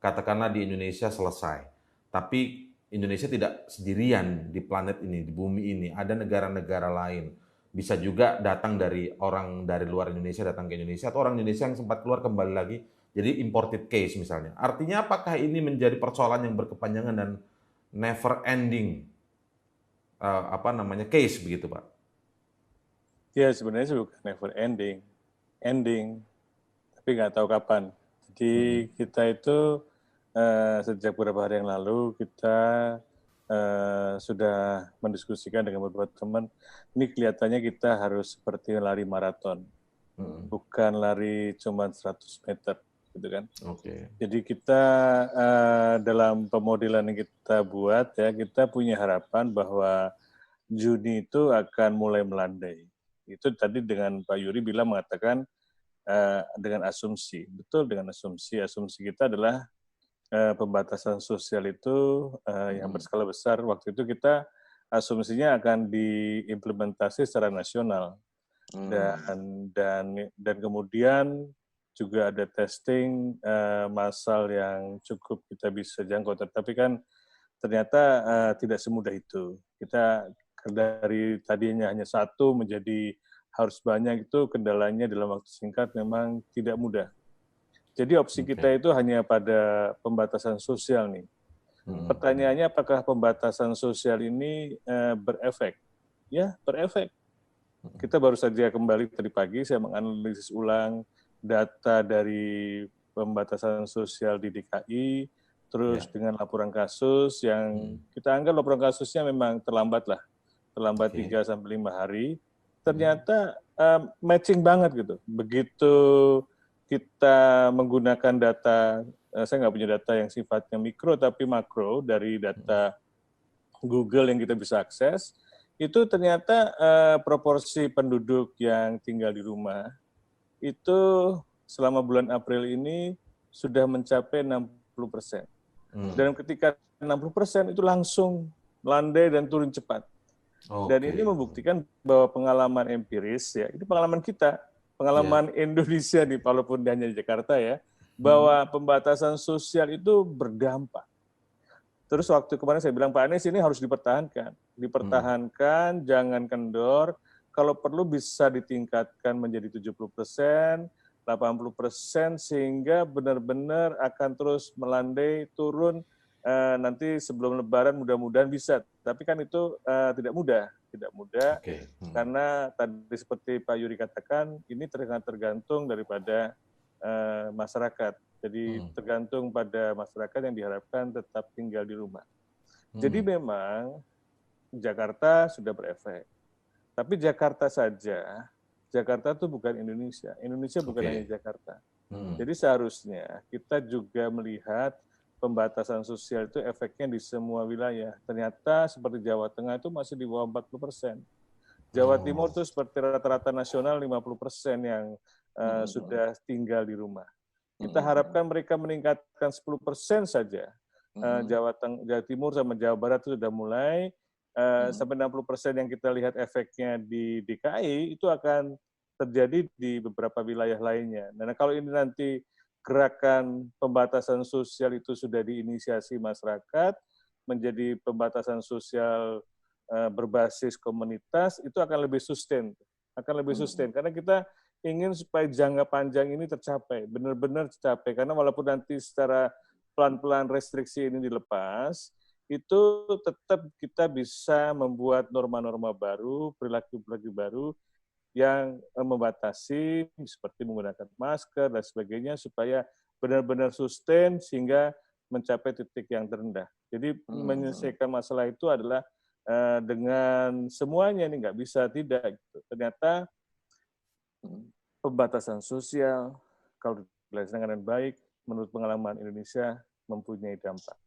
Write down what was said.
katakanlah di Indonesia selesai. Tapi Indonesia tidak sendirian di planet ini, di bumi ini. Ada negara-negara lain. Bisa juga datang dari orang dari luar Indonesia datang ke Indonesia, atau orang Indonesia yang sempat keluar kembali lagi. Jadi imported case misalnya. Artinya apakah ini menjadi persoalan yang berkepanjangan dan never ending case begitu, Pak? Ya sebenarnya bukan never ending, ending, tapi nggak tahu kapan. Jadi kita itu sejak beberapa hari yang lalu kita sudah mendiskusikan dengan beberapa teman. Ini kelihatannya kita harus seperti lari maraton, bukan lari cuma 100 meter, gitu kan? Oke. Jadi kita dalam pemodelan yang kita buat ya, kita punya harapan bahwa Juni itu akan mulai melandai. Itu tadi dengan Pak Yuri bilang mengatakan dengan asumsi, betul dengan asumsi. Asumsi kita adalah pembatasan sosial itu yang berskala besar. Waktu itu kita asumsinya akan diimplementasi secara nasional dan kemudian juga ada testing massal yang cukup kita bisa jangkau. Tapi kan ternyata tidak semudah itu. Kita dari tadinya hanya satu menjadi harus banyak, itu kendalanya dalam waktu singkat memang tidak mudah. Jadi opsi kita itu hanya pada pembatasan sosial nih. Pertanyaannya apakah pembatasan sosial ini berefek? Ya, berefek. Kita baru saja kembali tadi pagi, saya menganalisis ulang data dari pembatasan sosial di DKI, terus dengan laporan kasus yang kita anggap laporan kasusnya memang terlambat 3 sampai 5 hari. Ternyata matching banget gitu. Begitu kita menggunakan data, saya nggak punya data yang sifatnya mikro tapi makro dari data Google yang kita bisa akses, itu ternyata proporsi penduduk yang tinggal di rumah itu selama bulan April ini sudah mencapai 60%. Dan ketika 60% itu langsung landai dan turun cepat. Dan ini membuktikan bahwa pengalaman empiris, ya, ini pengalaman kita, pengalaman Indonesia nih, walaupun hanya di Jakarta ya, bahwa pembatasan sosial itu berdampak. Terus waktu kemarin saya bilang, Pak Anies ini harus dipertahankan. Dipertahankan, jangan kendor. Kalau perlu bisa ditingkatkan menjadi 70%, 80%, sehingga benar-benar akan terus melandai, turun, nanti sebelum Lebaran mudah-mudahan bisa. Tapi kan itu tidak mudah. Karena tadi seperti Pak Yuri katakan, ini tergantung daripada masyarakat. Jadi tergantung pada masyarakat yang diharapkan tetap tinggal di rumah. Jadi memang Jakarta sudah berefek. Tapi Jakarta saja, Jakarta itu bukan Indonesia. Indonesia bukan hanya Jakarta. Jadi seharusnya kita juga melihat pembatasan sosial itu efeknya di semua wilayah. Ternyata seperti Jawa Tengah itu masih di bawah 40%. Jawa Timur itu seperti rata-rata nasional 50% yang sudah tinggal di rumah. Kita harapkan mereka meningkatkan 10% saja. Jawa Timur sama Jawa Barat itu sudah mulai, sampai 60% yang kita lihat efeknya di DKI itu akan terjadi di beberapa wilayah lainnya. Nah, kalau ini nanti gerakan pembatasan sosial itu sudah diinisiasi masyarakat, menjadi pembatasan sosial berbasis komunitas, itu akan lebih sustain. Karena kita ingin supaya jangka panjang ini tercapai, benar-benar tercapai. Karena walaupun nanti secara pelan-pelan restriksi ini dilepas, itu tetap kita bisa membuat norma-norma baru, perilaku-perilaku baru yang membatasi seperti menggunakan masker dan sebagainya supaya benar-benar sustain sehingga mencapai titik yang terendah. Jadi menyelesaikan masalah itu adalah dengan semuanya, ini nggak bisa tidak. Gitu. Ternyata pembatasan sosial kalau dilaksanakan dengan baik, menurut pengalaman Indonesia mempunyai dampak.